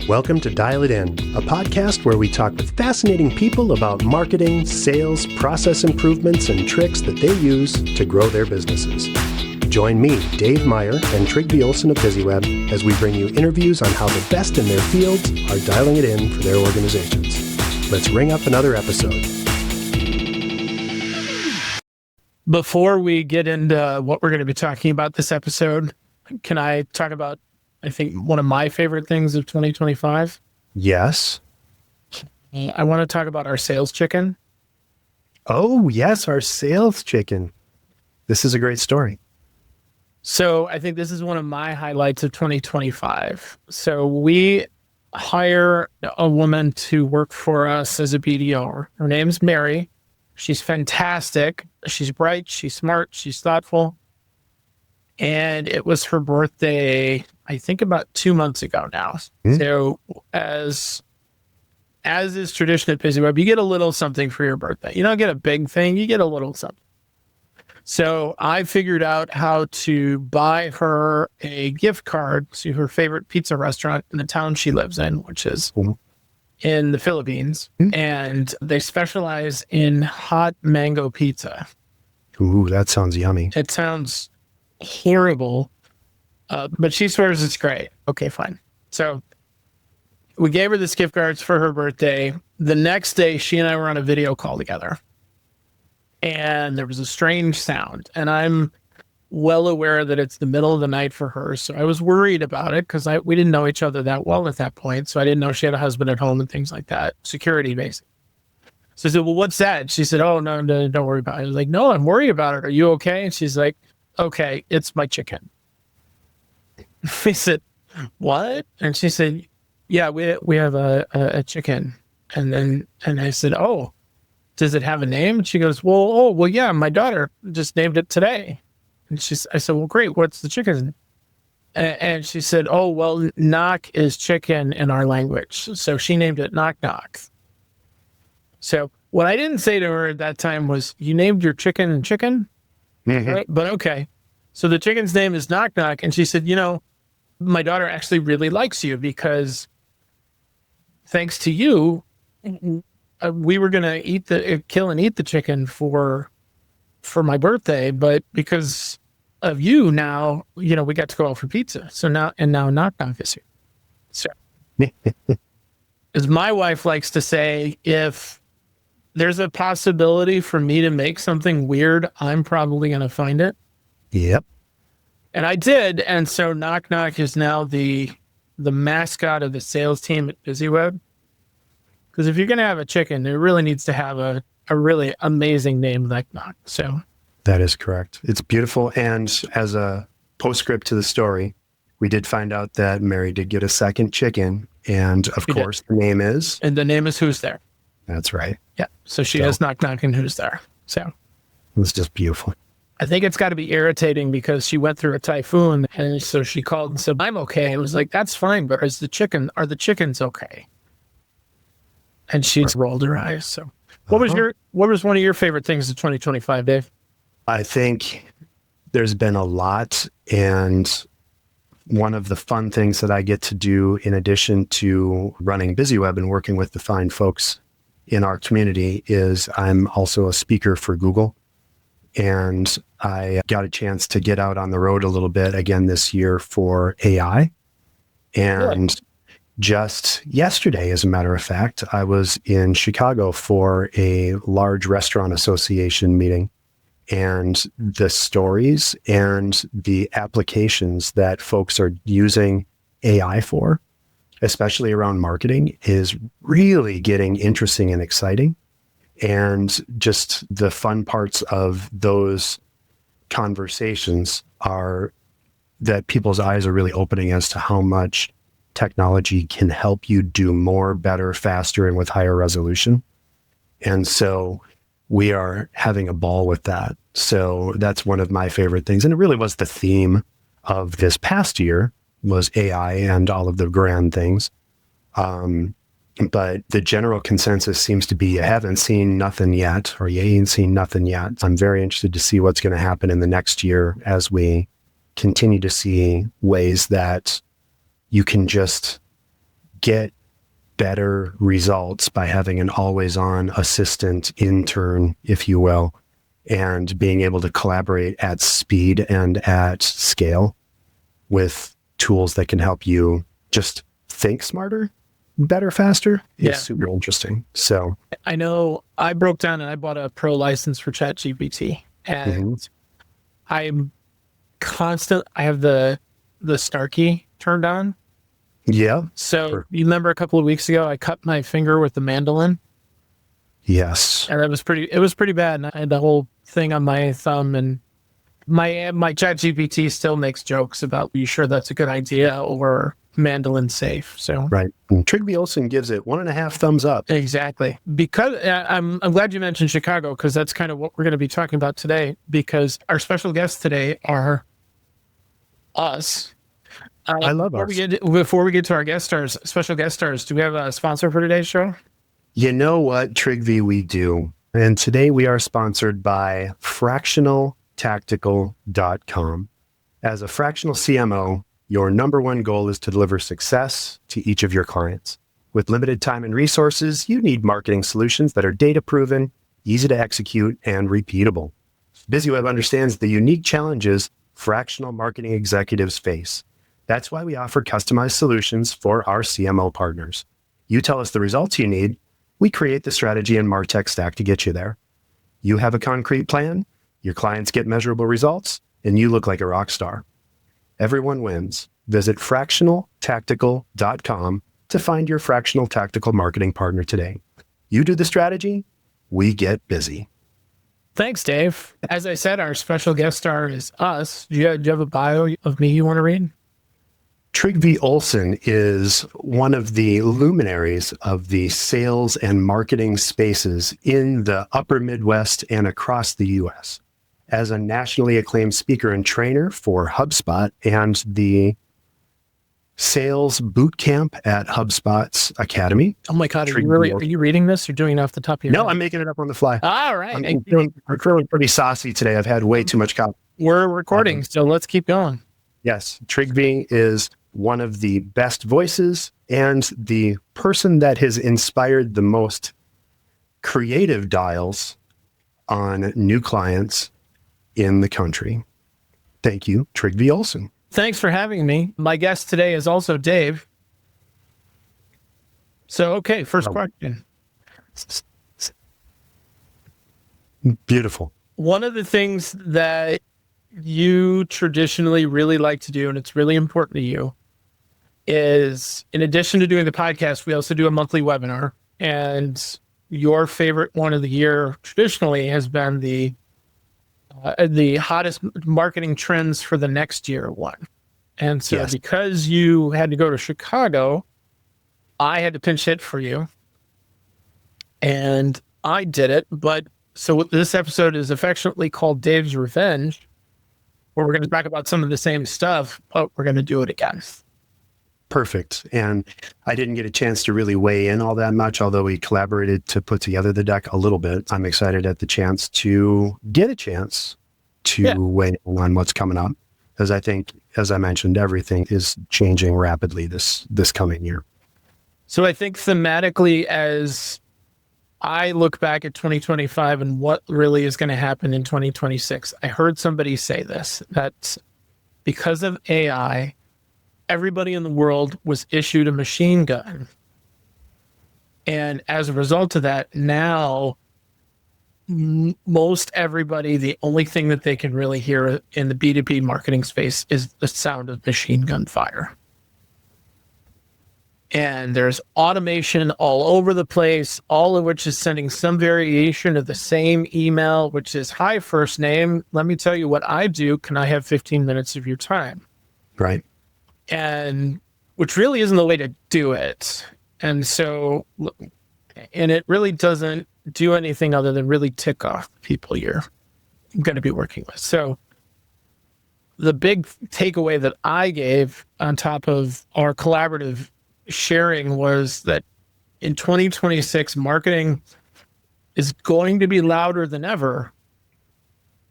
Welcome to Dial It In, a podcast where we talk with fascinating people about marketing, sales, process improvements, and tricks that they use to grow their businesses. Join me, Dave Meyer, and Trygve Olsen of BusyWeb as we bring you interviews on how the best in their fields are dialing it in for their organizations. Let's ring up another episode. Before we get into what we're going to be talking about this episode, can I talk about, I think, one of my favorite things of 2025? Yes. I want to talk about our sales chicken. Oh, yes, our sales chicken. This is a great story. So I think this is one of my highlights of 2025. So we hire a woman to work for us as a BDR. Her name's Mary. She's fantastic. She's bright. She's smart. She's thoughtful. And it was her birthday, I think about 2 months ago now. So as is tradition at BusyWeb, you get a little something for your birthday. You don't get a big thing, you get a little something. So I figured out how to buy her a gift card to her favorite pizza restaurant in the town she lives in, which is in the Philippines. And they specialize in hot mango pizza. Ooh, that sounds yummy. It sounds horrible, but she swears it's great. Okay, fine. So we gave her this gift cards for her birthday. The next day, she and I were on a video call together, and there was a strange sound. And I'm well aware that it's the middle of the night for her, so I was worried about it because we didn't know each other that well at that point. So I didn't know she had a husband at home and things like that, security basically. So I said, "Well, what's that?" She said, "Oh, no, don't worry about it." I was like, "No, I'm worried about it. Are you okay?" And she's like, "Okay, it's my chicken." We said, "What?" And she said, "Yeah, we have a chicken." And I said, "Oh, does it have a name?" And she goes, well, yeah, my daughter just named it today." And I said, "Well, great. What's the chicken's name?" And she said, "Oh, well, knock is chicken in our language. So she named it Knock Knock." So what I didn't say to her at that time was, "You named your chicken chicken?" Right? But okay. So the chicken's name is Knock Knock. And she said, "My daughter actually really likes you because thanks to you, we were going to kill and eat the chicken for my birthday. But because of you now, we got to go out for pizza. So now Knock Knock is here." So as my wife likes to say, if there's a possibility for me to make something weird, I'm probably going to find it. Yep. And I did. And so Knock Knock is now the mascot of the sales team at BusyWeb. Because if you're going to have a chicken, it really needs to have a really amazing name like Knock. So that is correct. It's beautiful. And as a postscript to the story, we did find out that Mary did get a second chicken. And of course, the name is? And the name is Who's There. That's right. Yeah. So she has Knock Knock and Who's There. So it's just beautiful. I think it's got to be irritating because she went through a typhoon, and so she called and said, "I'm okay." And was like, "That's fine, but are the chickens okay?" And she's rolled her eyes. So what was one of your favorite things of 2025, Dave? I think there's been a lot, and one of the fun things that I get to do in addition to running BusyWeb and working with the fine folks in our community is I'm also a speaker for Google. And I got a chance to get out on the road a little bit again this year for AI. And just yesterday, as a matter of fact, I was in Chicago for a large restaurant association meeting. And the stories and the applications that folks are using AI for, especially around marketing, is really getting interesting and exciting. And just the fun parts of those conversations are that people's eyes are really opening as to how much technology can help you do more, better, faster, and with higher resolution. And so we are having a ball with that. So that's one of my favorite things. And it really was the theme of this past year was AI and all of the grand things. But the general consensus seems to be you haven't seen nothing yet, or you ain't seen nothing yet. I'm very interested to see what's going to happen in the next year as we continue to see ways that you can just get better results by having an always-on assistant, intern, if you will, and being able to collaborate at speed and at scale with tools that can help you just think smarter, better, faster is super interesting. So I know I broke down and I bought a pro license for ChatGPT, and I'm constant. I have the star key turned on. yeah. So you remember a couple of weeks ago, I cut my finger with the mandolin. Yes. And it was pretty bad. And I had the whole thing on my thumb, and my chat GPT still makes jokes about, are you sure that's a good idea or mandolin safe? So right. And Trigby Olson gives it 1.5 thumbs up. Exactly. Because I'm glad you mentioned Chicago, because that's kind of what we're going to be talking about today, because our special guests today are us. I love ours. Before we get to our special guest stars, do we have a sponsor for today's show? You know what, Trigby, we do. And today we are sponsored by fractionaltactical.com. As a fractional CMO, your number one goal is to deliver success to each of your clients. With limited time and resources, you need marketing solutions that are data-proven, easy to execute, and repeatable. BusyWeb understands the unique challenges fractional marketing executives face. That's why we offer customized solutions for our CMO partners. You tell us the results you need, we create the strategy and MarTech stack to get you there. You have a concrete plan, your clients get measurable results, and you look like a rock star. Everyone wins. Visit fractionaltactical.com to find your fractional tactical marketing partner today. You do the strategy, we get busy. Thanks, Dave. As I said, our special guest star is us. Do you have a bio of me you want to read? Trigby Olson is one of the luminaries of the sales and marketing spaces in the upper Midwest and across the U.S. As a nationally acclaimed speaker and trainer for HubSpot and the sales boot camp at HubSpot's Academy. Oh my God, are you reading this or doing it off the top of your head? No, I'm making it up on the fly. All right. I'm feeling pretty saucy today. I've had way too much coffee. We're recording, so let's keep going. Yes, Trigby is one of the best voices and the person that has inspired the most creative dials on new clients in the country. Thank you, Trigby Olson. Thanks for having me. My guest today is also Dave. So, okay, first question. Beautiful. One of the things that you traditionally really like to do, and it's really important to you, is in addition to doing the podcast, we also do a monthly webinar. And your favorite one of the year traditionally has been the hottest marketing trends for the next year one. And so because you had to go to Chicago, I had to pinch hit for you. And I did it. But so this episode is affectionately called Dave's Revenge, where we're going to talk about some of the same stuff, but we're going to do it again. Perfect. And I didn't get a chance to really weigh in all that much, although we collaborated to put together the deck a little bit. I'm excited at the chance to get a chance to weigh in on what's coming up, because I think, as I mentioned, everything is changing rapidly this coming year. So I think thematically, as I look back at 2025 and what really is going to happen in 2026, I heard somebody say this, that because of AI, everybody in the world was issued a machine gun. And as a result of that, now most everybody, the only thing that they can really hear in the B2B marketing space is the sound of machine gun fire. And there's automation all over the place, all of which is sending some variation of the same email, which is, hi, first name. Let me tell you what I do. Can I have 15 minutes of your time? Right. And which really isn't the way to do it. And so, and it really doesn't do anything other than really tick off people you're going to be working with. So the big takeaway that I gave on top of our collaborative sharing was that in 2026, marketing is going to be louder than ever.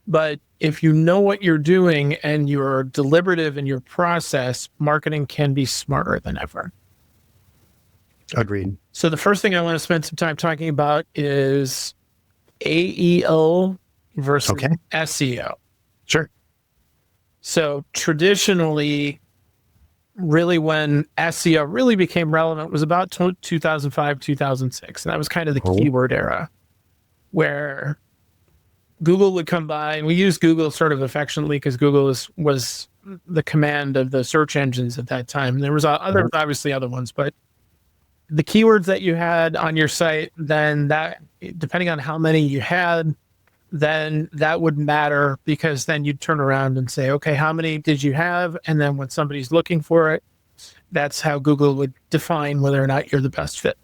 But if you know what you're doing and you're deliberative in your process, marketing can be smarter than ever. Agreed. So the first thing I want to spend some time talking about is AEO versus Okay. SEO. Sure. So traditionally, really when SEO really became relevant was about 2005, 2006. And that was kind of the Oh, keyword era where Google would come by, and we used Google sort of affectionately because Google was the command of the search engines at that time. And there was obviously other ones, but the keywords that you had on your site, then that, depending on how many you had, then that would matter because then you'd turn around and say, okay, how many did you have? And then when somebody's looking for it, that's how Google would define whether or not you're the best fit.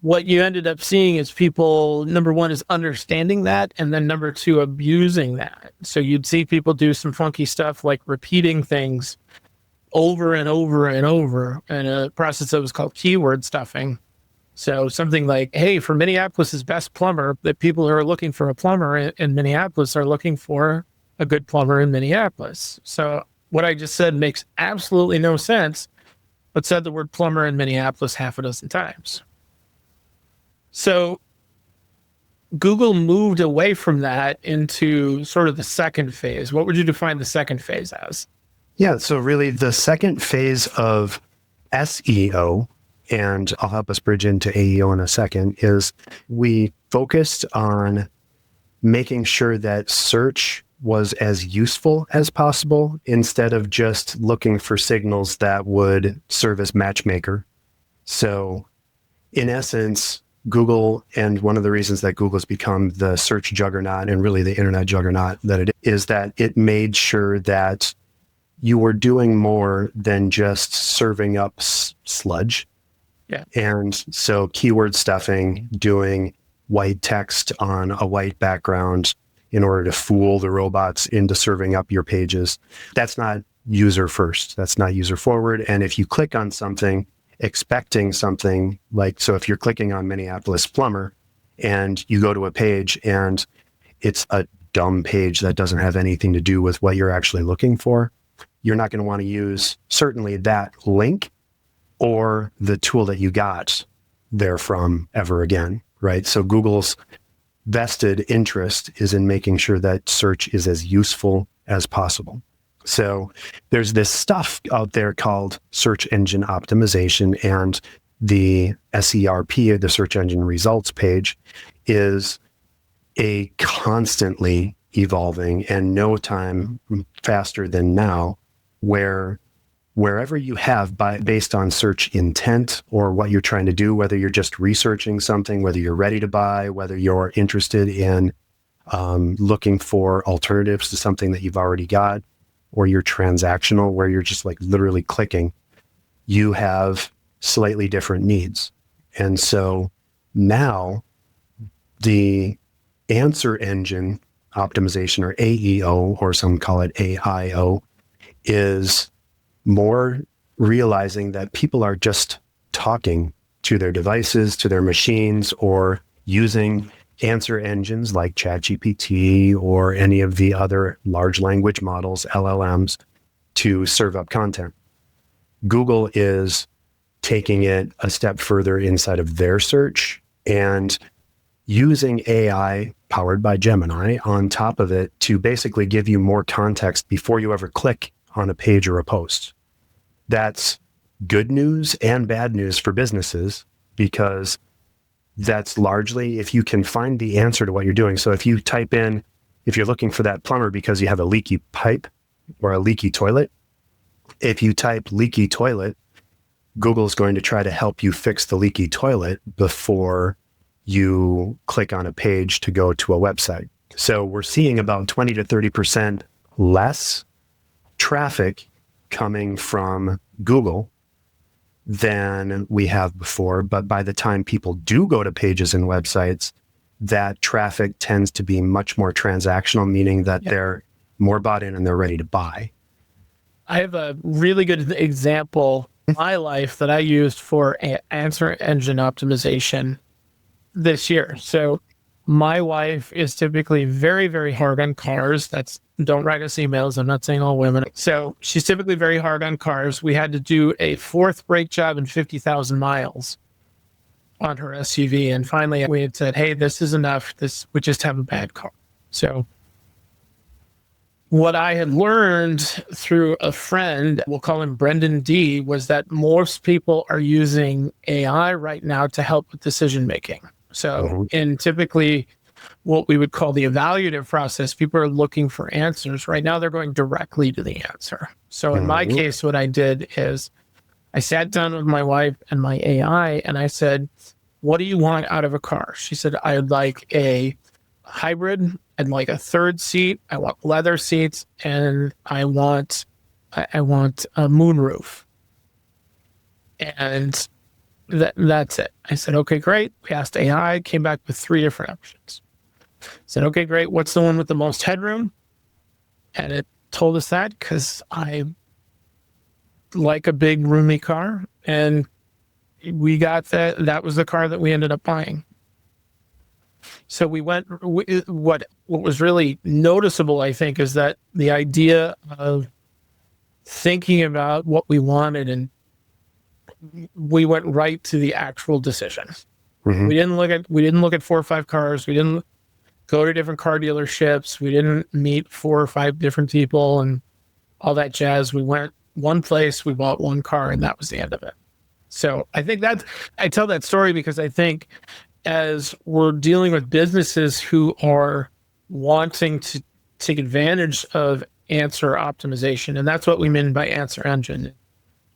What you ended up seeing is people, number one, is understanding that, and then number two, abusing that. So you'd see people do some funky stuff like repeating things over and over and over in a process that was called keyword stuffing. So something like, hey, for Minneapolis's best plumber, that people who are looking for a plumber in Minneapolis are looking for a good plumber in Minneapolis. So what I just said makes absolutely no sense, but said the word plumber in Minneapolis half a dozen times. So Google moved away from that into sort of the second phase. What would you define the second phase as? Yeah. So really the second phase of SEO, and I'll help us bridge into AEO in a second, is we focused on making sure that search was as useful as possible instead of just looking for signals that would serve as matchmaker. So in essence, Google, and one of the reasons that Google has become the search juggernaut and really the internet juggernaut that it is that it made sure that you were doing more than just serving up sludge. Yeah. And so keyword stuffing, doing white text on a white background in order to fool the robots into serving up your pages, that's not user first. That's not user forward. And if you click on something expecting something like, so if you're clicking on Minneapolis plumber and you go to a page and it's a dumb page that doesn't have anything to do with what you're actually looking for, you're not going to want to use certainly that link or the tool that you got there from ever again, right? So Google's vested interest is in making sure that search is as useful as possible. So there's this stuff out there called search engine optimization, and the SERP, the search engine results page, is a constantly evolving and no time faster than now, where wherever you have based on search intent or what you're trying to do, whether you're just researching something, whether you're ready to buy, whether you're interested in looking for alternatives to something that you've already got, or you're transactional where you're just like literally clicking, you have slightly different needs. And so now the answer engine optimization, or AEO, or some call it AIO, is more realizing that people are just talking to their devices, to their machines, or using answer engines like ChatGPT or any of the other large language models, LLMs, to serve up content. Google is taking it a step further inside of their search and using AI powered by Gemini on top of it to basically give you more context before you ever click on a page or a post. That's good news and bad news for businesses, because that's largely if you can find the answer to what you're doing. So if you type in, if you're looking for that plumber because you have a leaky pipe or a leaky toilet, if you type leaky toilet, Google's going to try to help you fix the leaky toilet before you click on a page to go to a website. So we're seeing about 20 to 30% less traffic coming from Google than we have before. But by the time people do go to pages and websites, that traffic tends to be much more transactional, meaning that they're more bought in and they're ready to buy. I have a really good example in my life that I used for answer engine optimization this year. So My wife is typically very, very hard on cars. Don't write us emails. I'm not saying all women. So she's typically very hard on cars. We had to do a fourth brake job in 50,000 miles on her SUV. And finally we had said, hey, this is enough. We just have a bad car. So what I had learned through a friend, we'll call him Brendan D, was that most people are using AI right now to help with decision making. So in typically what we would call the evaluative process, people are looking for answers. Right now, they're going directly to the answer. So in my case, what I did is I sat down with my wife and my AI and I said, what do you want out of a car? She said, I'd like a hybrid. I'd like a third seat. I want leather seats, and I want a moonroof. And that's it. I said, okay, great. We asked AI, came back with 3 different options. Said, okay, great. What's the one with the most headroom? And it told us that because I like a big roomy car, and we got that. That was the car that we ended up buying. So what was really noticeable, I think, is that the idea of thinking about what we wanted, and we went right to the actual decision. We didn't look at 4 or 5 cars. We didn't go to different car dealerships. We didn't meet 4 or 5 different people and all that jazz. We went one place, we bought one car, and that was the end of it. So I think I tell that story because I think as we're dealing with businesses who are wanting to take advantage of answer optimization, and that's what we mean by answer engine.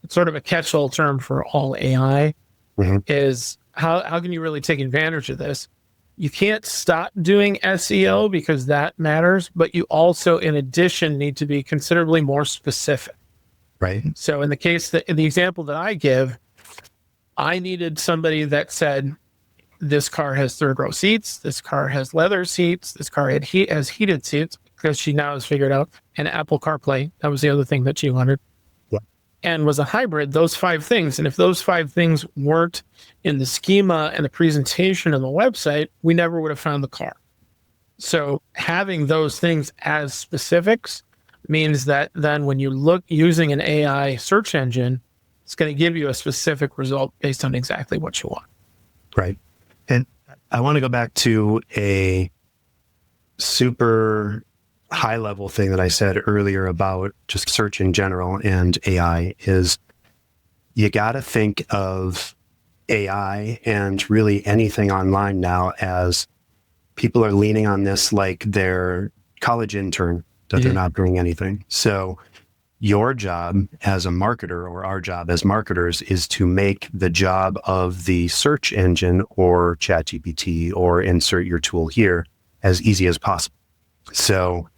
It's sort of a catch-all term for all AI, is how can you really take advantage of this? You can't stop doing SEO because that matters, but you also, in addition, need to be considerably more specific. Right. So in the example that I give, I needed somebody that said, this car has third row seats, this car has leather seats, this car has heated seats, because she now has figured out, and Apple CarPlay. That was the other thing that she wanted. Yeah. And was a hybrid, those 5 things. And if those 5 things weren't in the schema and the presentation of the website, we never would have found the car. So having those things as specifics means that then when you look using an AI search engine, it's going to give you a specific result based on exactly what you want. Right. And I want to go back to a super high level thing that I said earlier about just search in general and AI is you got to think of AI and really anything online now as people are leaning on this like their college intern that they're not doing anything. So your job as a marketer, or our job as marketers, is to make the job of the search engine or ChatGPT or insert your tool here as easy as possible. So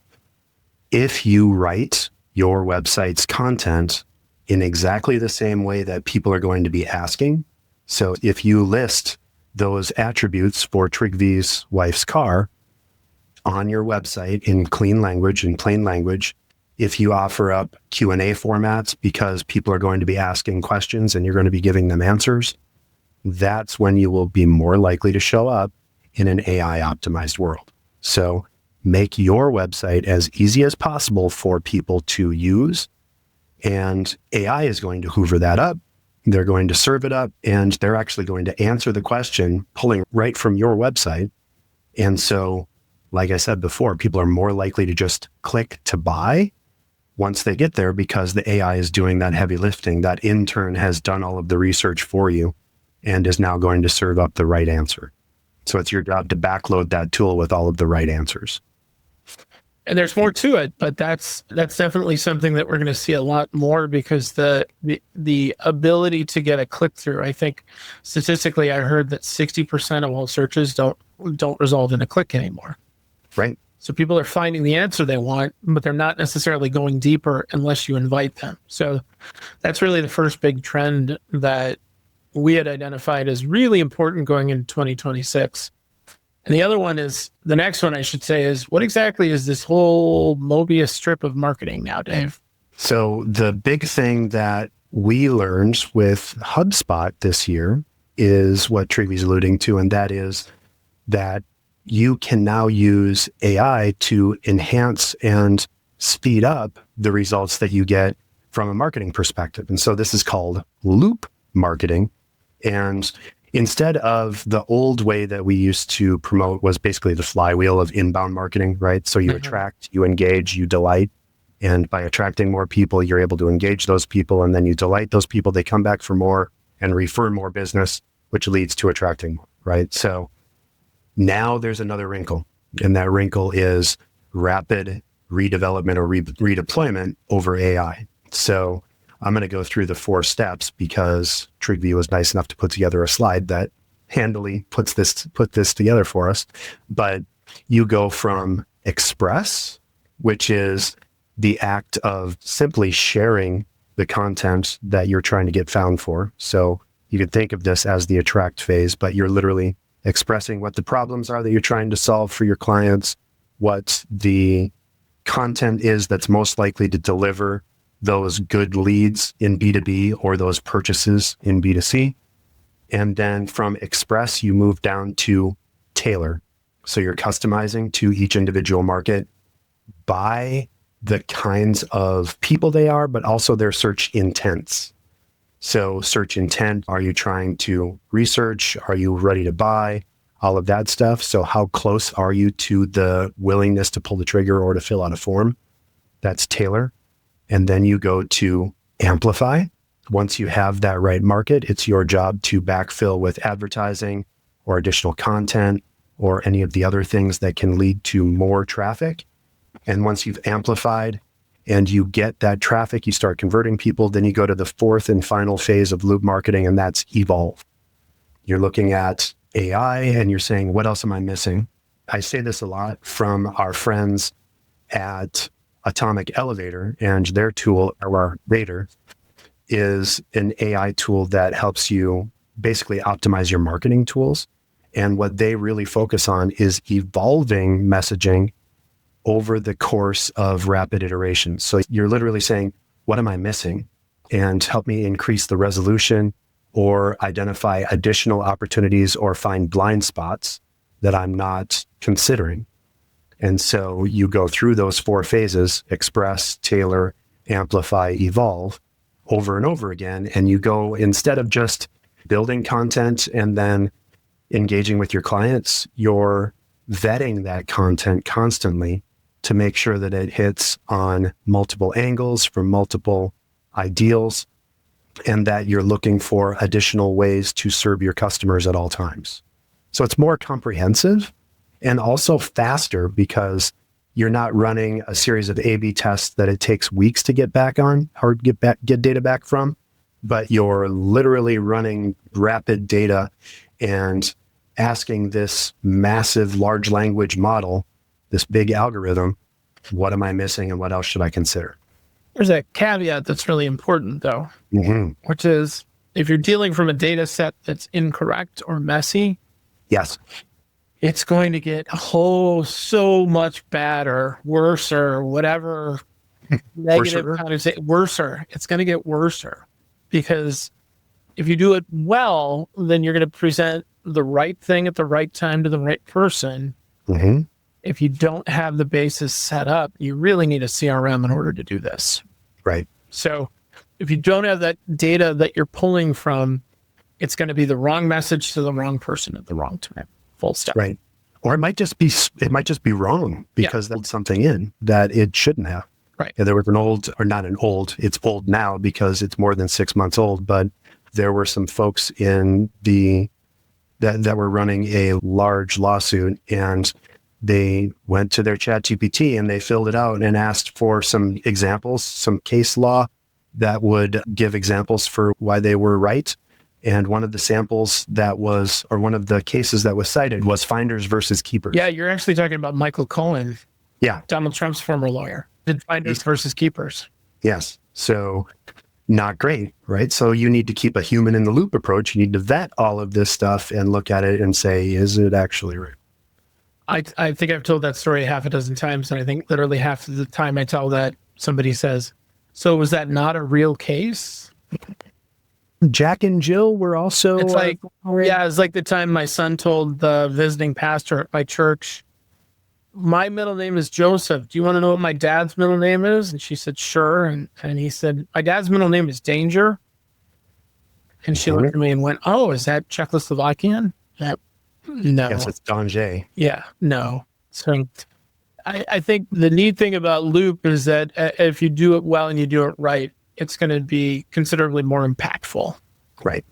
if you write your website's content in exactly the same way that people are going to be asking, so if you list those attributes for Trygve's wife's car on your website in clean language, in plain language, if you offer up Q&A formats because people are going to be asking questions and you're going to be giving them answers, that's when you will be more likely to show up in an AI optimized world. So make your website as easy as possible for people to use, and AI is going to hoover that up. They're going to serve it up, and they're actually going to answer the question pulling right from your website. And so, like I said before, people are more likely to just click to buy once they get there because the AI is doing that heavy lifting. That intern has done all of the research for you and is now going to serve up the right answer. So it's your job to backload that tool with all of the right answers. And there's more to it, but that's definitely something that we're going to see a lot more, because the ability to get a click through, I think statistically, I heard that 60% of all searches don't result in a click anymore. Right. So people are finding the answer they want, but they're not necessarily going deeper unless you invite them. So that's really the first big trend that we had identified as really important going into 2026. And the other one is, the next one I should say, is what exactly is this whole Mobius strip of marketing now, Dave? So the big thing that we learned with HubSpot this year is what Trygve's alluding to, and that is that you can now use AI to enhance and speed up the results that you get from a marketing perspective. And so this is called loop marketing. And instead of the old way that we used to promote was basically the flywheel of inbound marketing, right? So you attract, you engage, you delight. And by attracting more people, you're able to engage those people, and then you delight those people. They come back for more and refer more business, which leads to attracting more, right? So now there's another wrinkle, and that wrinkle is rapid redevelopment or redeployment over AI. So I'm going to go through the 4 steps because TrigView was nice enough to put together a slide that handily put this together for us. But you go from express, which is the act of simply sharing the content that you're trying to get found for. So you could think of this as the attract phase, but you're literally expressing what the problems are that you're trying to solve for your clients, what the content is that's most likely to deliver those good leads in B2B or those purchases in B2C. And then from express, you move down to tailor. So you're customizing to each individual market by the kinds of people they are, but also their search intents. So search intent, are you trying to research? Are you ready to buy? All of that stuff. So how close are you to the willingness to pull the trigger or to fill out a form? That's tailor. And then you go to amplify. Once you have that right market, it's your job to backfill with advertising or additional content or any of the other things that can lead to more traffic. And once you've amplified and you get that traffic, you start converting people, then you go to the 4th and final phase of loop marketing, and that's evolve. You're looking at AI and you're saying, what else am I missing? I say this a lot from our friends at Atomic Elevator, and their tool, or Vader, is an AI tool that helps you basically optimize your marketing tools. And what they really focus on is evolving messaging over the course of rapid iterations. So you're literally saying, what am I missing? And help me increase the resolution or identify additional opportunities or find blind spots that I'm not considering. And so you go through those 4 phases, express, tailor, amplify, evolve, over and over again. And you go, instead of just building content and then engaging with your clients, you're vetting that content constantly to make sure that it hits on multiple angles from multiple ideals, and that you're looking for additional ways to serve your customers at all times. So it's more comprehensive and also faster because you're not running a series of A/B tests that it takes weeks to get back on or get data back from, but you're literally running rapid data and asking this massive large language model, this big algorithm, what am I missing and what else should I consider? There's a caveat that's really important, though, which is if you're dealing from a data set that's incorrect or messy, yes, it's going to get so much badder, worse, or whatever negative connotation. Worser. It's going to get worser because if you do it well, then you're going to present the right thing at the right time to the right person. If you don't have the basis set up, you really need a CRM in order to do this. Right. So if you don't have that data that you're pulling from, it's going to be the wrong message to the wrong person at the wrong time. Full stop. Right. Or it might just be wrong because that's something in that it shouldn't have. Right. Yeah, there was it's old now because it's more than 6 months old, but there were some folks in that were running a large lawsuit, and they went to their ChatGPT and they filled it out and asked for some examples, some case law that would give examples for why they were right. And one of the one of the cases that was cited was finders versus keepers. Yeah, you're actually talking about Michael Cohen. Yeah. Donald Trump's former lawyer. Did finders versus keepers. Yes. So not great, right? So you need to keep a human in the loop approach. You need to vet all of this stuff and look at it and say, is it actually right? I think I've told that story 6 times, and I think literally half of the time I tell that, somebody says, so was that not a real case? Jack and Jill were also. It's like, yeah, it's like the time my son told the visiting pastor at my church, my middle name is Joseph. Do you want to know what my dad's middle name is? And she said, sure. And he said, my dad's middle name is Danger. And she looked at me and went, oh, is that Czechoslovakian? That, no. Yes, it's Danger. Yeah, no. So I think the neat thing about Loop is that if you do it well and you do it right, it's going to be considerably more impactful. Right.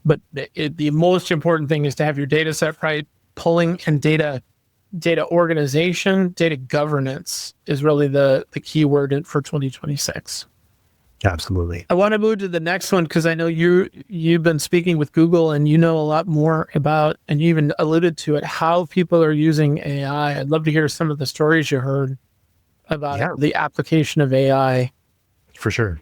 But the most important thing is to have your data set right. Pulling and data organization, data governance is really the key word for 2026. Absolutely. I want to move to the next one because I know you've been speaking with Google and you know a lot more about, and you even alluded to it, how people are using AI. I'd love to hear some of the stories you heard about the application of AI. For sure.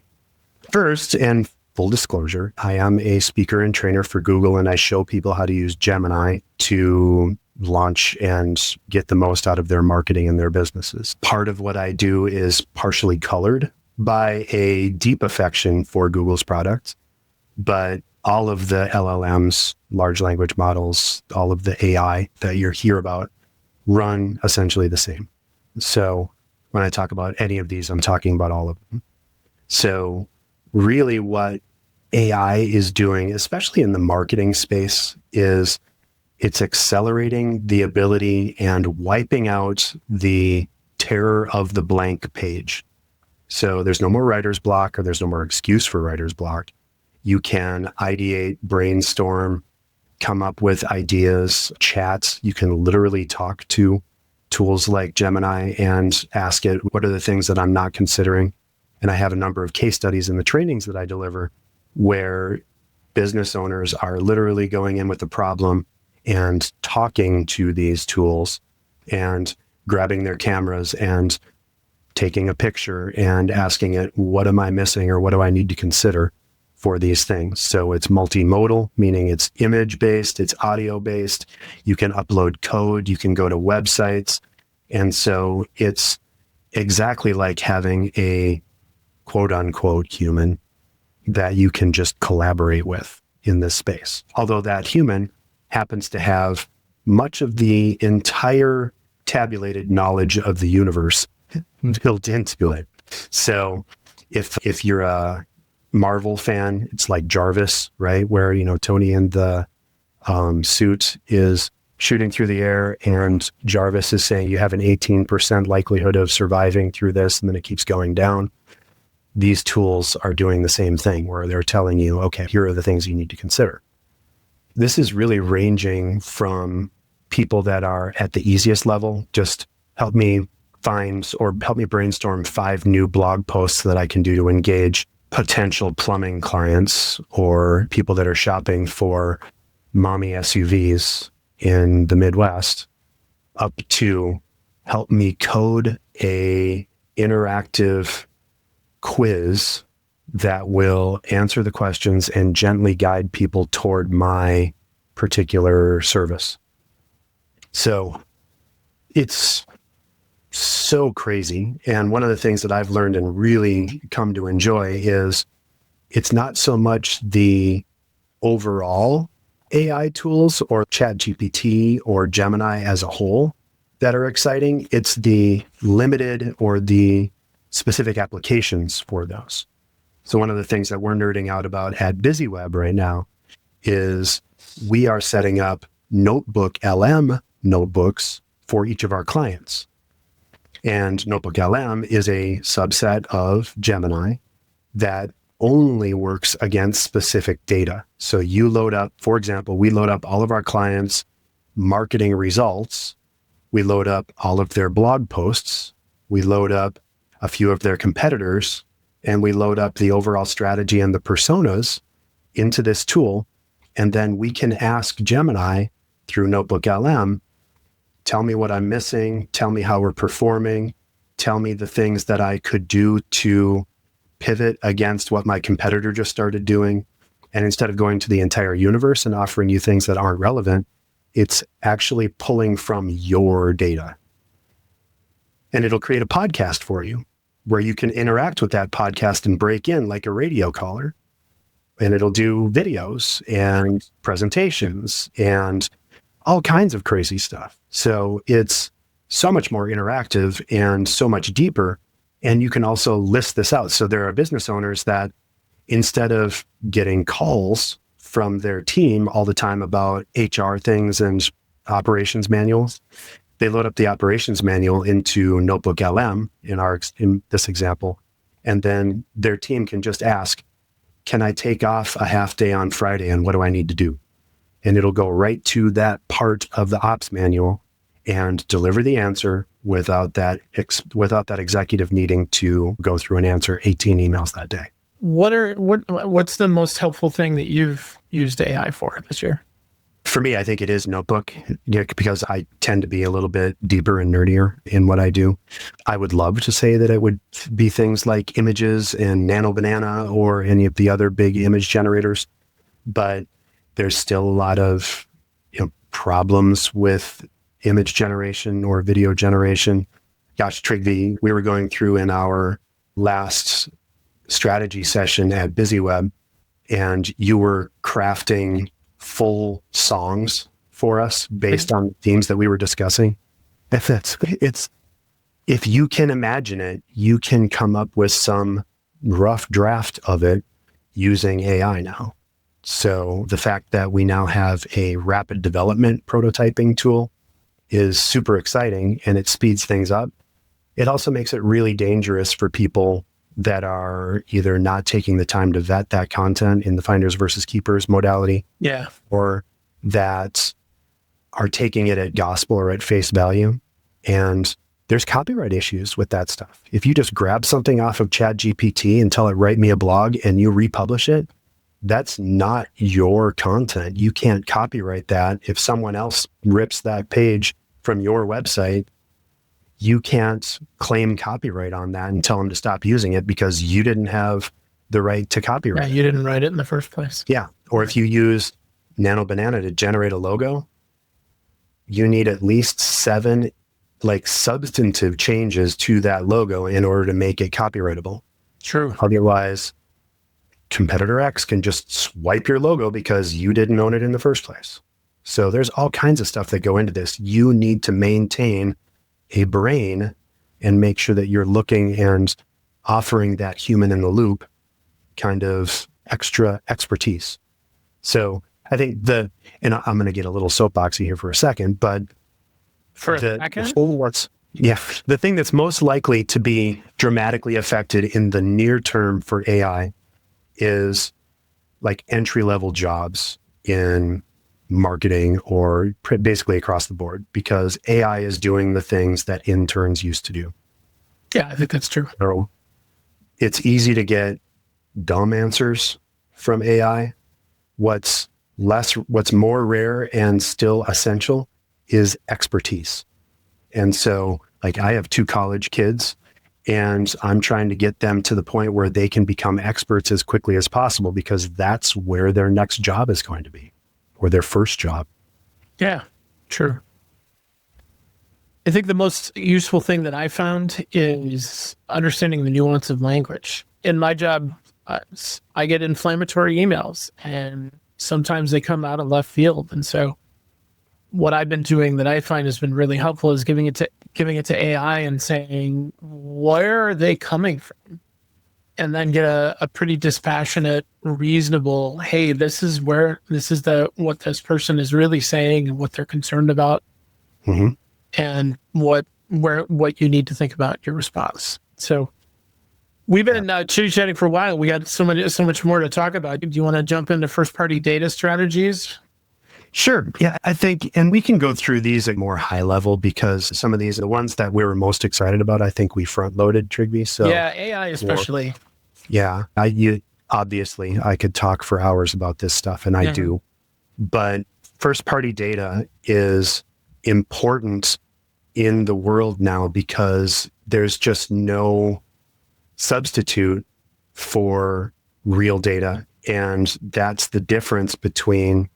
First, and full disclosure, I am a speaker and trainer for Google, and I show people how to use Gemini to launch and get the most out of their marketing and their businesses. Part of what I do is partially colored by a deep affection for Google's products, but all of the LLMs, large language models, all of the AI that you hear about run essentially the same. So when I talk about any of these, I'm talking about all of them. So really what AI is doing, especially in the marketing space, is it's accelerating the ability and wiping out the terror of the blank page. So there's no more writer's block, or there's no more excuse for writer's block. You can ideate, brainstorm, come up with ideas, chats. You can literally talk to tools like Gemini and ask it, what are the things that I'm not considering? And I have a number of case studies in the trainings that I deliver where business owners are literally going in with a problem and talking to these tools and grabbing their cameras and taking a picture and asking it, what am I missing or what do I need to consider for these things? So it's multimodal, meaning it's image-based, it's audio-based. You can upload code, you can go to websites. And so it's exactly like having a quote unquote human that you can just collaborate with in this space. Although that human happens to have much of the entire tabulated knowledge of the universe built into it. So if you're a Marvel fan, it's like Jarvis, right? Where, Tony in the suit is shooting through the air and Jarvis is saying you have an 18% likelihood of surviving through this, and then it keeps going down. These tools are doing the same thing where they're telling you, okay, here are the things you need to consider. This is really ranging from people that are at the easiest level, just help me find or help me brainstorm 5 new blog posts that I can do to engage potential plumbing clients or people that are shopping for mommy SUVs in the Midwest, up to help me code a interactive quiz that will answer the questions and gently guide people toward my particular service. So it's so crazy. And one of the things that I've learned and really come to enjoy is it's not so much the overall AI tools or ChatGPT or Gemini as a whole that are exciting. It's the limited or the specific applications for those. So one of the things that we're nerding out about at BusyWeb right now is we are setting up Notebook LM notebooks for each of our clients. And Notebook LM is a subset of Gemini that only works against specific data. So you load up, for example, we load up all of our clients' marketing results. We load up all of their blog posts. We load up a few of their competitors, and we load up the overall strategy and the personas into this tool. And then we can ask Gemini through Notebook LM, tell me what I'm missing, tell me how we're performing, tell me the things that I could do to pivot against what my competitor just started doing. And instead of going to the entire universe and offering you things that aren't relevant, it's actually pulling from your data. And it'll create a podcast for you where you can interact with that podcast and break in like a radio caller. and it'll do videos and presentations and all kinds of crazy stuff. So it's so much more interactive and so much deeper. And you can also list this out. So there are business owners that instead of getting calls from their team all the time about HR things and operations manuals, they load up the operations manual into Notebook LM in this example. And then their team can just ask, can I take off a half day on Friday and what do I need to do? And it'll go right to that part of the ops manual and deliver the answer without that executive needing to go through and answer 18 emails that day. What's the most helpful thing that you've used AI for this year? For me, I think it is Notebook, because I tend to be a little bit deeper and nerdier in what I do. I would love to say that it would be things like images and Nano Banana or any of the other big image generators, but there's still a lot of problems with image generation or video generation. Gosh, Trigby, we were going through in our last strategy session at BusyWeb, and you were crafting full songs for us based on the themes that we were discussing. If you can imagine it, you can come up with some rough draft of it using AI now. So the fact that we now have a rapid development prototyping tool is super exciting, and it speeds things up. It also makes it really dangerous for people that are either not taking the time to vet that content in the finders versus keepers modality, or that are taking it at gospel or at face value. And there's copyright issues with that stuff. If you just grab something off of ChatGPT and tell it, write me a blog, and you republish it, that's not your content. You can't copyright that. If someone else rips that page from your website, you can't claim copyright on that and tell them to stop using it because you didn't have the right to copyright. Yeah, you didn't write it in the first place. Yeah. Or if you use Nano Banana to generate a logo, you need at least 7 substantive changes to that logo in order to make it copyrightable. True. Otherwise, competitor X can just swipe your logo because you didn't own it in the first place. So there's all kinds of stuff that go into this. You need to maintain a brain and make sure that you're looking and offering that human in the loop kind of extra expertise. So I think and I'm going to get a little soapboxy here for a second, but the thing that's most likely to be dramatically affected in the near term for AI is like entry-level jobs in marketing or basically across the board, because AI is doing the things that interns used to do. Yeah, I think that's true. So it's easy to get dumb answers from AI. What's more rare and still essential is expertise. And so I have 2 college kids, and I'm trying to get them to the point where they can become experts as quickly as possible, because that's where their next job is going to be, or their first job. Yeah, true. I think the most useful thing that I found is understanding the nuance of language. In my job, I get inflammatory emails, and sometimes they come out of left field. And so what I've been doing that I find has been really helpful is giving it to AI and saying, where are they coming from? And then get a pretty dispassionate, reasonable, hey, this is what this person is really saying and what they're concerned about, and what you need to think about your response. So we've been chit-chatting for a while. We got so much more to talk about. Do you want to jump into first-party data strategies? Sure. Yeah, I think, and we can go through these at more high level, because some of these are the ones that we were most excited about. I think we front loaded, Trigby. So yeah, AI especially. Obviously I could talk for hours about this stuff, and I do, but first party data is important in the world now because there's just no substitute for real data. And that's the difference between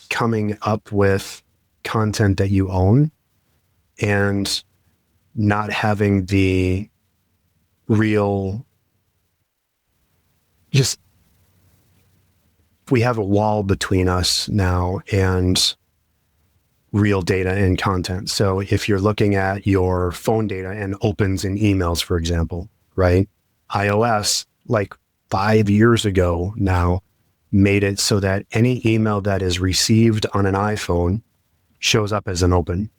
coming up with content that you own and not having the real, just we have a wall between us now and real data and content. So if you're looking at your phone data and opens and emails, for example, right? iOS, like 5 years ago now, made it so that any email that is received on an iPhone shows up as an open.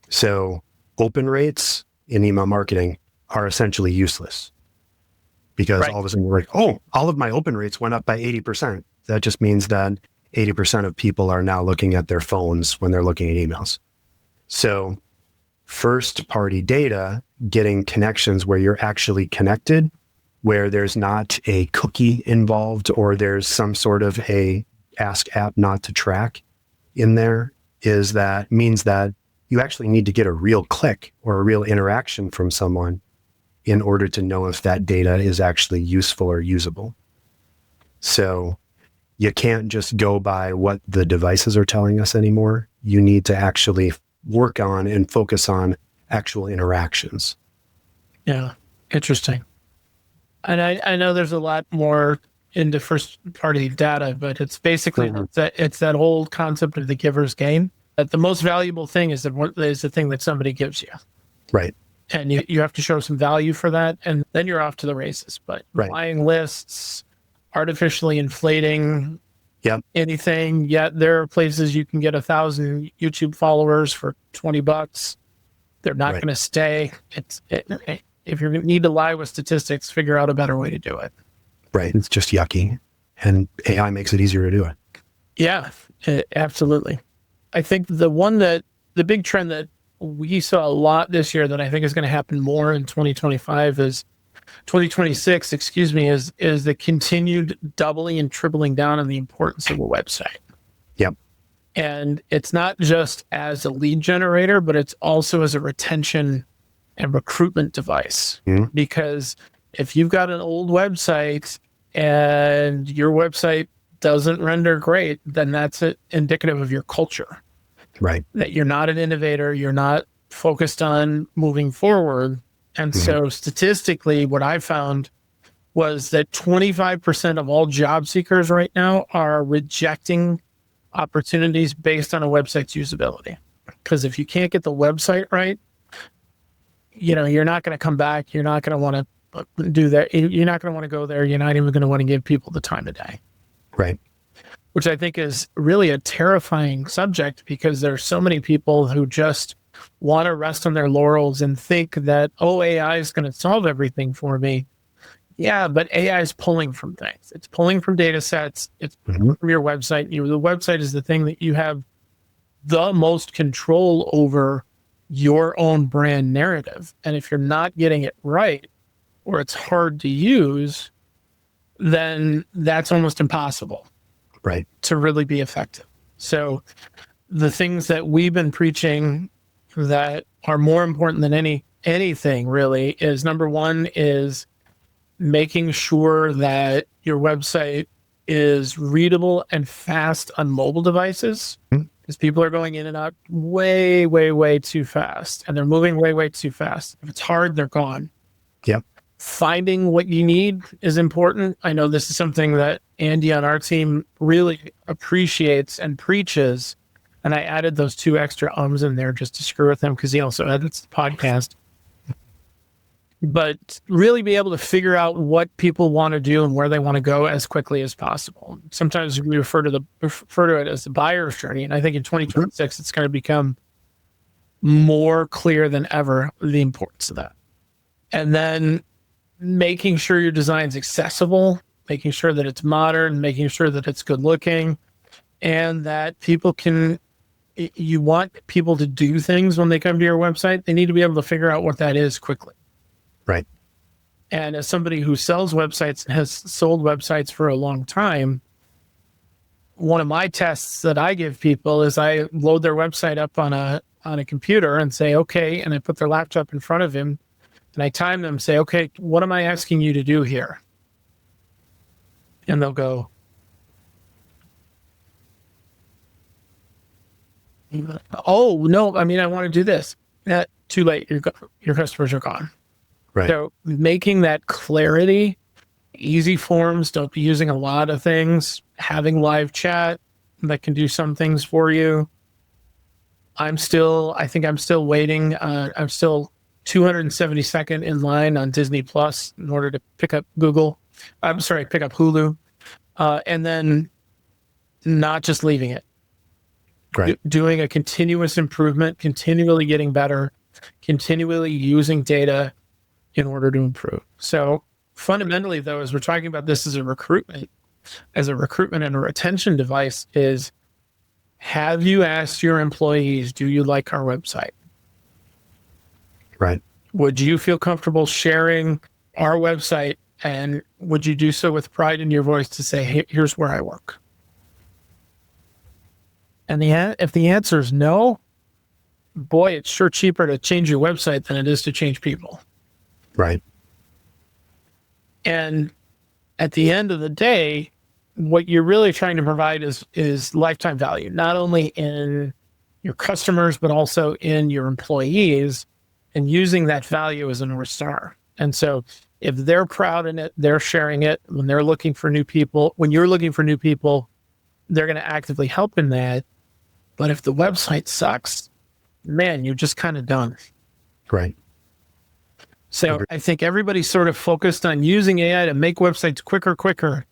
So open rates in email marketing are essentially useless because Right. all of a sudden we're like, oh, all of my open rates went up by 80%. That just means that 80% of people are now looking at their phones when they're looking at emails. So first party data, getting connections where you're actually connected, where there's not a cookie involved or there's some sort of a ask app not to track in there, means that you actually need to get a real click or a real interaction from someone in order to know if that data is actually useful or usable. So you can't just go by what the devices are telling us anymore. You need to actually work on and focus on actual interactions. Yeah. Interesting. And I know there's a lot more into first party data, but it's basically it's that old concept of the giver's gain. That the most valuable thing is the thing that somebody gives you. Right. And you have to show some value for that, and then you're off to the races. But buying lists, artificially inflating anything, yet there are places you can get 1,000 YouTube followers for $20. They're not going to stay. If you need to lie with statistics, figure out a better way to do it. Right. It's just yucky. And AI makes it easier to do it. Yeah, absolutely. I think the big trend that we saw a lot this year that I think is going to happen more in 2026, is the continued doubling and tripling down on the importance of a website. Yep. And it's not just as a lead generator, but it's also as a retention and recruitment device. Mm-hmm. Because if you've got an old website and your website doesn't render great, then that's indicative of your culture. Right. That you're not an innovator, you're not focused on moving forward. And so statistically, what I found was that 25% of all job seekers right now are rejecting opportunities based on a website's usability. Because if you can't get the website right, you're not going to come back. You're not going to want to do that. You're not going to want to go there. You're not even going to want to give people the time of day. Right. Which I think is really a terrifying subject because there are so many people who just want to rest on their laurels and think that, AI is going to solve everything for me. Yeah, but AI is pulling from things. It's pulling from data sets. It's pulling from your website. The website is the thing that you have the most control over your own brand narrative. And if you're not getting it right, or it's hard to use, then that's almost impossible. Right. To really be effective. So the things that we've been preaching that are more important than anything really is, number one is making sure that your website is readable and fast on mobile devices, because people are going in and out way, way, way too fast, and they're moving way, way too fast. If it's hard, they're gone. Yep. Finding what you need is important. I know this is something that Andy on our team really appreciates and preaches. And I added those 2 extra ums in there just to screw with him because he also edits the podcast. But really be able to figure out what people want to do and where they want to go as quickly as possible. Sometimes we refer to it as the buyer's journey. And I think in 2026, it's going to become more clear than ever the importance of that. And then making sure your design's accessible, making sure that it's modern, making sure that it's good looking, and that you want people to do things when they come to your website. They need to be able to figure out what that is quickly. Right. And as somebody who sells websites and has sold websites for a long time, one of my tests that I give people is I load their website up on a computer and say, okay, and I put their laptop in front of him and I time them, say, okay, what am I asking you to do here? And they'll go, oh, no, I want to do this. Too late. Your customers are gone. Right. So making that clarity easy forms. Don't be using a lot of things. Having live chat that can do some things for you. I think I'm still waiting. I'm still 272nd in line on Disney Plus in order to pick up pick up Hulu. And then not just leaving it. Right. Doing a continuous improvement, continually getting better, continually using data in order to improve. So fundamentally, though, as we're talking about this as a recruitment and a retention device, is have you asked your employees, do you like our website? Right. Would you feel comfortable sharing our website? And would you do so with pride in your voice to say, hey, here's where I work? And if the answer is no, boy, it's sure cheaper to change your website than it is to change people. Right. And at the end of the day, what you're really trying to provide is lifetime value, not only in your customers, but also in your employees, and using that value as a North Star. And so if they're proud in it, they're sharing it. When you're looking for new people, they're going to actively help in that. But if the website sucks, man, you're just kind of done. Right. So Agreed. I think everybody's sort of focused on using AI to make websites quicker,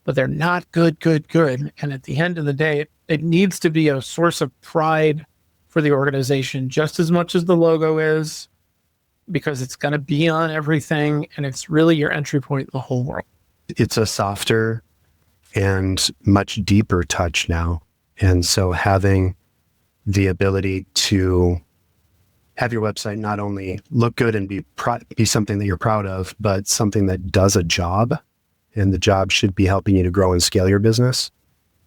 but they're not good. And at the end of the day, it needs to be a source of pride for the organization just as much as the logo is, because it's going to be on everything, and it's really your entry point in the whole world. It's a softer and much deeper touch now. And so having the ability to have your website not only look good and be something that you're proud of, but something that does a job, and the job should be helping you to grow and scale your business,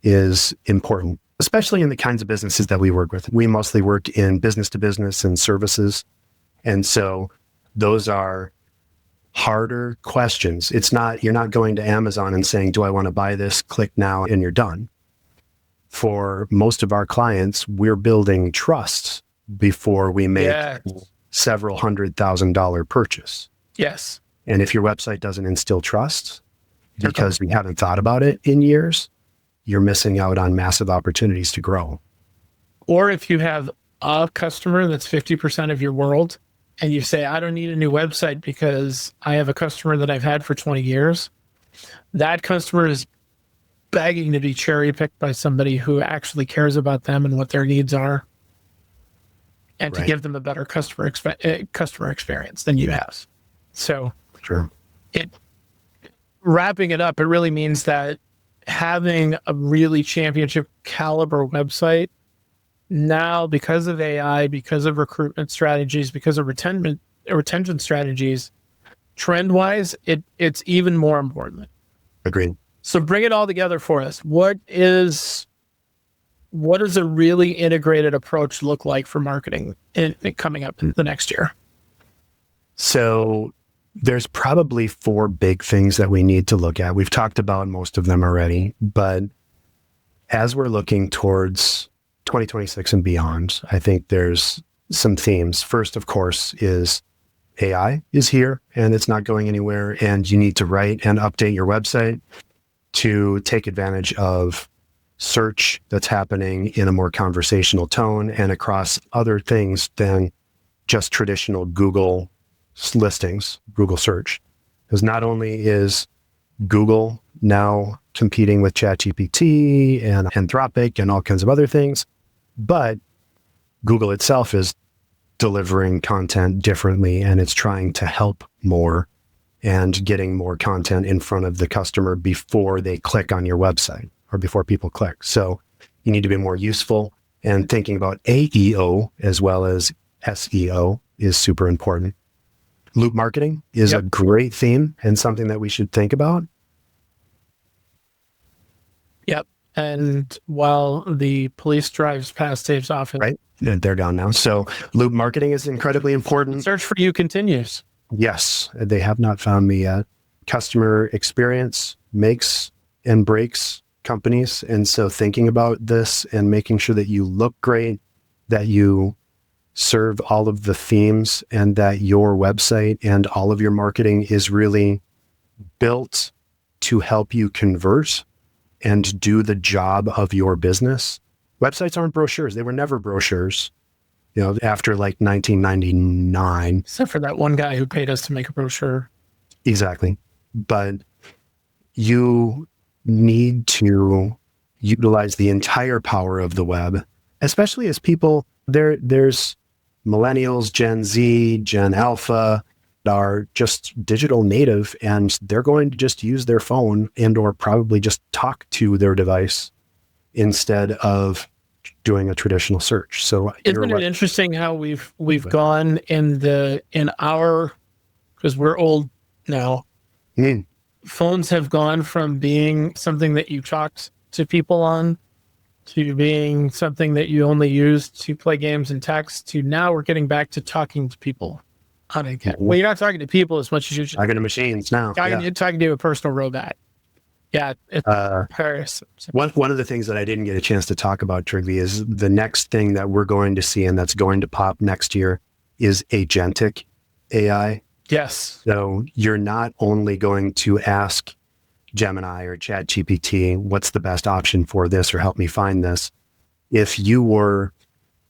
is important, especially in the kinds of businesses that we work with. We mostly work in business to business and services. And so those are harder questions. You're not going to Amazon and saying, do I want to buy this? Click now and you're done. For most of our clients, we're building trust before we make several $100,000 purchase. Yes. And if your website doesn't instill trust because we haven't thought about it in years, you're missing out on massive opportunities to grow. Or if you have a customer that's 50% of your world, and you say, I don't need a new website because I have a customer that I've had for 20 years, that customer is begging to be cherry picked by somebody who actually cares about them and what their needs are, and to give them a better customer experience than you have. So sure. Wrapping it up, it really means that having a really championship caliber website now, because of AI, because of recruitment strategies, because of retention strategies, trend wise, it's even more important. Agreed. So bring it all together for us. What does a really integrated approach look like for marketing coming up in the next year? So there's probably 4 big things that we need to look at. We've talked about most of them already, but as we're looking towards 2026 and beyond, I think there's some themes. First, of course, is AI is here and it's not going anywhere, and you need to write and update your website to take advantage of search that's happening in a more conversational tone and across other things than just traditional Google listings, Google search. Because not only is Google now competing with ChatGPT and Anthropic and all kinds of other things, but Google itself is delivering content differently, and it's trying to help more and getting more content in front of the customer before they click on your website or before people click. So you need to be more useful, and thinking about AEO as well as SEO is super important. Loop marketing is a great theme and something that we should think about. Yep. And while the police drives past Dave's office, right, they're gone now. So loop marketing is incredibly important. Search for you continues. Yes, they have not found me yet. Customer experience makes and breaks companies. And so thinking about this and making sure that you look great, that you serve all of the themes, and that your website and all of your marketing is really built to help you convert and do the job of your business. Websites aren't brochures. They were never brochures, after like 1999. Except for that one guy who paid us to make a brochure. Exactly. But you need to utilize the entire power of the web, especially as people, there's millennials, Gen Z, Gen Alpha, are just digital native, and they're going to just use their phone and or probably just talk to their device instead of doing a traditional search. So isn't it interesting how we've gone because we're old now. Phones have gone from being something that you talked to people on to being something that you only use to play games and text to now we're getting back to talking to people on a game. Well, you're not talking to people as much as you're just talking to machines now. Talking to a personal robot. Yeah. Paris. One of the things that I didn't get a chance to talk about, Trigby, is the next thing that we're going to see and that's going to pop next year is agentic AI. Yes. So you're not only going to ask Gemini or ChatGPT, what's the best option for this or help me find this. If you were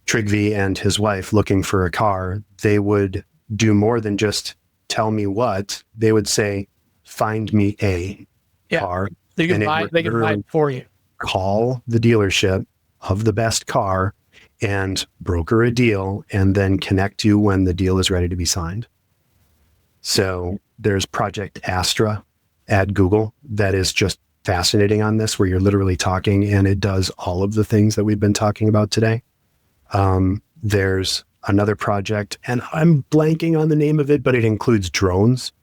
Trigby and his wife looking for a car, they would do more than just tell me what. They would say, find me a car. They can buy it for you. Call the dealership of the best car and broker a deal and then connect you when the deal is ready to be signed. So there's Project Astra at Google that is just fascinating on this, where you're literally talking and it does all of the things that we've been talking about today. There's another project, and I'm blanking on the name of it, but it includes drones.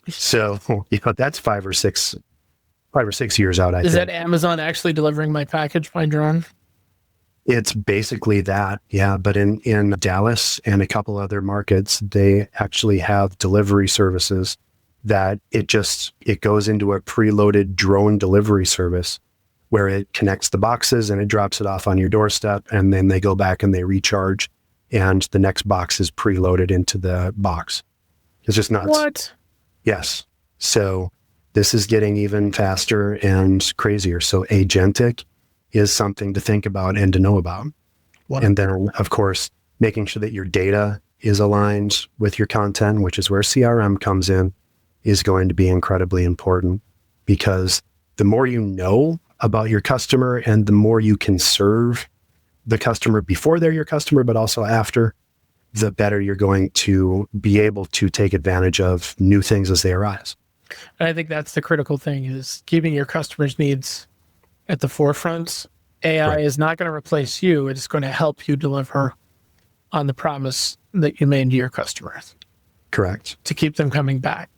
So, that's 5 or 6 years out, I think. Is that Amazon actually delivering my package by drone? It's basically that, yeah. But in Dallas and a couple other markets, they actually have delivery services that it goes into a preloaded drone delivery service where it connects the boxes and it drops it off on your doorstep, and then they go back and they recharge, and the next box is preloaded into the box. It's just nuts. What? Yes. So this is getting even faster and crazier. So agentic is something to think about and to know about. Wow. And then, of course, making sure that your data is aligned with your content, which is where CRM comes in, is going to be incredibly important, because the more you know about your customer and the more you can serve the customer before they're your customer, but also after, the better you're going to be able to take advantage of new things as they arise. And I think that's the critical thing, is keeping your customers' needs at the forefront. AI is not going to replace you. It's going to help you deliver on the promise that you made to your customers. Correct. To keep them coming back.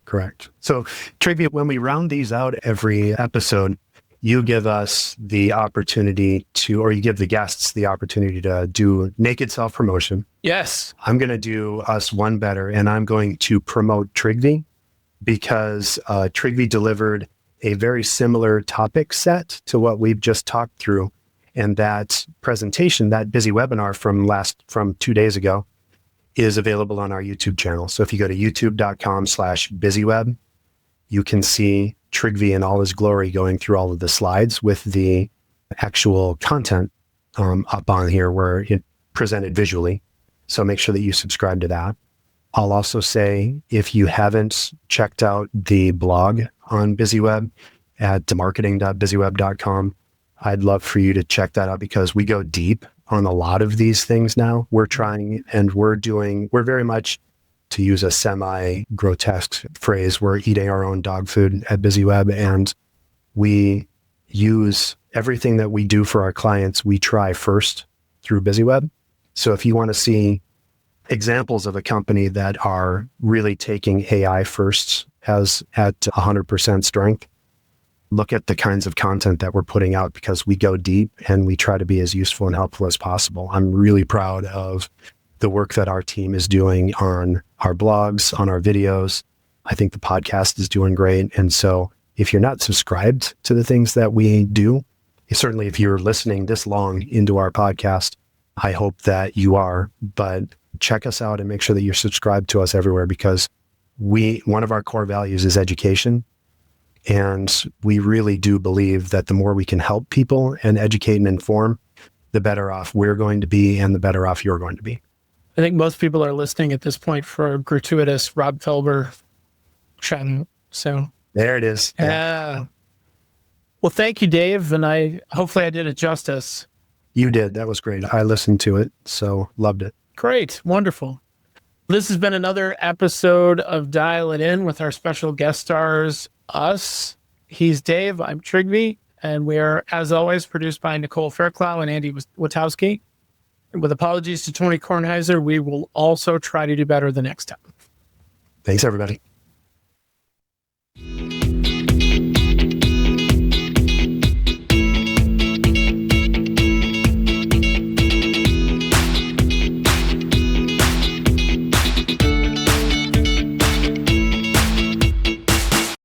Correct. So, Trivia, when we round these out every episode, you give us the opportunity or you give the guests the opportunity to do naked self-promotion. Yes. I'm going to do us one better, and I'm going to promote Trigby, because Trigby delivered a very similar topic set to what we've just talked through. And that presentation, that busy webinar from 2 days ago, is available on our YouTube channel. So if you go to youtube.com/busyweb, you can see Trigby in all his glory going through all of the slides with the actual content up on here where it presented visually. So make sure that you subscribe to that. I'll also say, if you haven't checked out the blog on BusyWeb at marketing.busyweb.com, I'd love for you to check that out, because we go deep on a lot of these things now. We're trying and we're very much, to use a semi-grotesque phrase, we're eating our own dog food at BusyWeb, and we use everything that we do for our clients, we try first through BusyWeb. So if you want to see examples of a company that are really taking AI first at 100% strength, look at the kinds of content that we're putting out, because we go deep and we try to be as useful and helpful as possible. I'm really proud of the work that our team is doing on our blogs, on our videos. I think the podcast is doing great. And so if you're not subscribed to the things that we do, certainly if you're listening this long into our podcast, I hope that you are, but check us out and make sure that you're subscribed to us everywhere, because one of our core values is education. And we really do believe that the more we can help people and educate and inform, the better off we're going to be and the better off you're going to be. I think most people are listening at this point for a gratuitous Rob Felber shout. So there it is. Yeah. Well, thank you, Dave. And hopefully I did it justice. You did. That was great. I listened to it, so loved it. Great. Wonderful. This has been another episode of Dial It In with our special guest stars, us. He's Dave. I'm Trigby. And we are, as always, produced by Nicole Fairclough and Andy Witowski. With apologies to Tony Kornheiser, we will also try to do better the next time. Thanks, everybody.